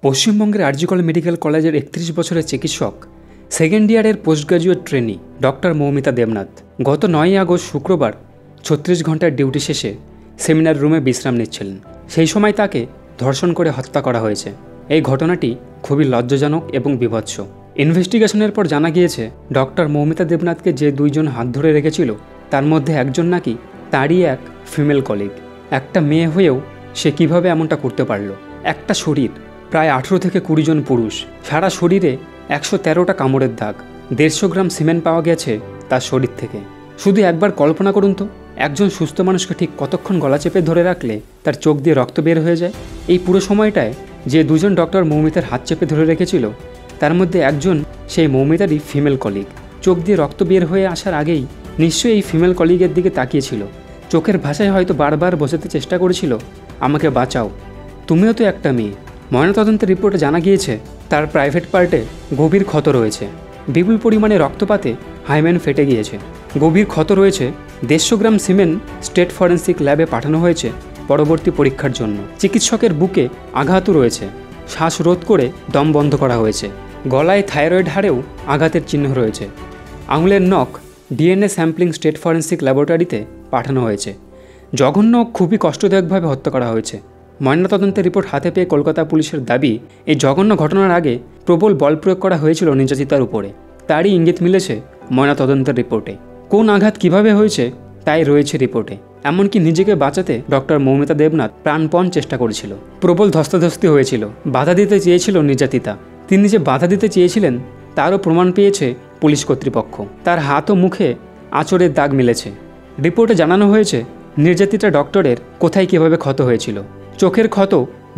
পশ্চিমবঙ্গের আরজিকর মেডিকেল কলেজের ৩১ বছরের চিকিৎসক সেকেন্ড ইয়ারের post graduate trainee doctor Moumita Debnath গত ৯ আগস্ট শুক্রবার ৩৬ ঘন্টার ডিউটি শেষে সেমিনার রুমে বিশ্রাম নিচ্ছিলেন। সেই সময় তাকে ধর্ষণ করে হত্যা করা হয়েছে। এই ঘটনাটি খুবই লজ্জাজনক এবং বিভৎস। ইনভেস্টিগেশনের পর জানা গিয়েছে ডক্টর মৌমিতা দেবনাথকে যে দুইজন হাত ধরে রেখেছিল তার মধ্যে একজন নাকি তারই এক ফিমেল কলিগ। একটা মেয়ে হয়েও সে কিভাবে এমনটা করতে পারল? একটা শরীর, প্রায় ১৮ থেকে ২০ জন পুরুষ, সারা শরীরে ১১৩টা কামড়ের দাগ, ১৫০ গ্রাম সিমেন্ট পাওয়া গেছে তার শরীর থেকে। শুধু একবার কল্পনা করুন তো, একজন সুস্থ মানুষকে ঠিক কতক্ষণ গলা চেপে ধরে রাখলে তার চোখ দিয়ে রক্ত বের হয়ে যায়। এই পুরো সময়টায় যে দুজন ডক্টর মৌমিতার হাত চেপে ধরে রেখেছিল তার মধ্যে একজন সেই মৌমিতারই ফিমেল কলিগ। চোখ দিয়ে রক্ত বের হয়ে আসার আগেই নিশ্চয়ই এই ফিমেল কলিগের দিকে তাকিয়েছিল। চোখের ভাষায় হয়তো বারবার বোঝাতে চেষ্টা করেছিল, আমাকে বাঁচাও, তুমিও তো একটা মেয়ে। ময়নাতদন্তের রিপোর্টে জানা গিয়েছে তার প্রাইভেট পার্টে গভীর ক্ষত রয়েছে। বিপুল পরিমাণে রক্তপাতে হাইমেন ফেটে গিয়েছে। গভীর ক্ষত রয়েছে। ১৫০ গ্রাম সিমেন্ট স্টেট ফরেন্সিক ল্যাবে পাঠানো হয়েছে পরবর্তী পরীক্ষার জন্য। চিকিৎসকের বুকে আঘাতও রয়েছে। শ্বাসরোধ করে দম বন্ধ করা হয়েছে। গলায় থাইরয়েড হাড়েও আঘাতের চিহ্ন রয়েছে। আঙুলের নখ ডিএনএ স্যাম্পলিং স্টেট ফরেন্সিক ল্যাবরেটরিতে পাঠানো হয়েছে। জঘন্য, খুবই কষ্টদায়কভাবে হত্যা করা হয়েছে। ময়নাতদন্তের রিপোর্ট হাতে পেয়ে কলকাতা পুলিশের দাবি, এই জঘন্য ঘটনার আগে প্রবল বল প্রয়োগ করা হয়েছিল নির্যাতিতার উপরে। তারই ইঙ্গিত মিলেছে ময়নাতদন্তের রিপোর্টে। কোন আঘাত কিভাবে হয়েছে তাই রয়েছে রিপোর্টে। এমনকি নিজেকে বাঁচাতে ডক্টর মৌমিতা দেবনাথ প্রাণপণ চেষ্টা করেছিল। প্রবল ধস্তাধস্তি হয়েছিল। বাধা দিতে চেয়েছিল নির্যাতিতা। তিনি যে বাধা দিতে চেয়েছিলেন তারও প্রমাণ পেয়েছে পুলিশ কর্তৃপক্ষ। তার হাত ও মুখে আঁচড়ের দাগ মিলেছে। রিপোর্টে জানানো হয়েছে নির্যাতিতা ডক্টরের কোথায় কীভাবে ক্ষত হয়েছিল। চোখের ক্ষত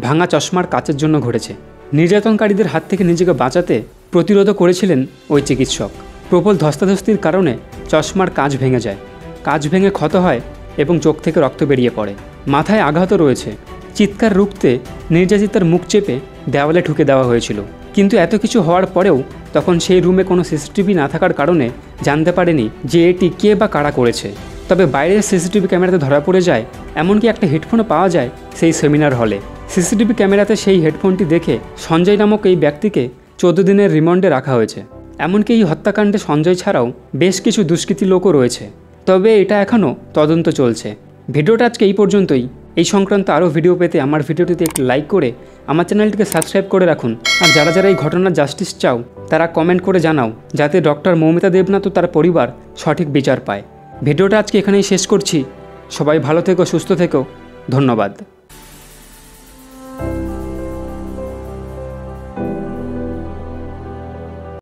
ভাঙা চশমার কাচের জন্য ঘটেছে। নির্যাতনকারীদের হাত থেকে নিজেকে বাঁচাতে প্রতিরোধও করেছিলেন ওই চিকিৎসক। প্রবল ধস্তাধস্তির কারণে চশমার কাঁচ ভেঙে যায়। কাঁচ ভেঙে ক্ষত হয় এবং চোখ থেকে রক্ত বেরিয়ে পড়ে। মাথায় আঘাতও রয়েছে। চিৎকার রুখতে নির্যাতিতার মুখ চেপে দেওয়ালে ঠুকে দেওয়া হয়েছিল। কিন্তু এত কিছু হওয়ার পরেও তখন সেই রুমে কোনো সিসিটিভি না থাকার কারণে জানতে পারেনি যে এটি কে বা কারা করেছে। তবে বাইরের সিসিটিভি ক্যামেরাতে ধরা পড়ে যায়। এমনকি একটা হেডফোনও পাওয়া যায় সেই সেমিনার হলে। সিসিটিভি ক্যামেরাতে সেই হেডফোনটি দেখে সঞ্জয় নামক এই ব্যক্তিকে ১৪ দিনের রিমান্ডে রাখা হয়েছে। এমনকি এই হত্যাকাণ্ডে সঞ্জয় ছাড়াও বেশ কিছু দুষ্কৃতী লোকও রয়েছে। তবে এটা এখনও তদন্ত চলছে। ভিডিওটা আজকে এই পর্যন্তই। এই সংক্রান্ত আরও ভিডিও পেতে আমার ভিডিওটিতে একটি লাইক করে আমার চ্যানেলটিকে সাবস্ক্রাইব করে রাখুন। আর যারা যারা এই ঘটনার জাস্টিস চাও তারা কমেন্ট করে জানাও, যাতে ডক্টর মৌমিতা দেবনাথ ও তার পরিবার সঠিক বিচার পায়। ভিডিওটা আজকে এখানেই শেষ করছি। সবাই ভালো থেকো, সুস্থ থেকো। ধন্যবাদ।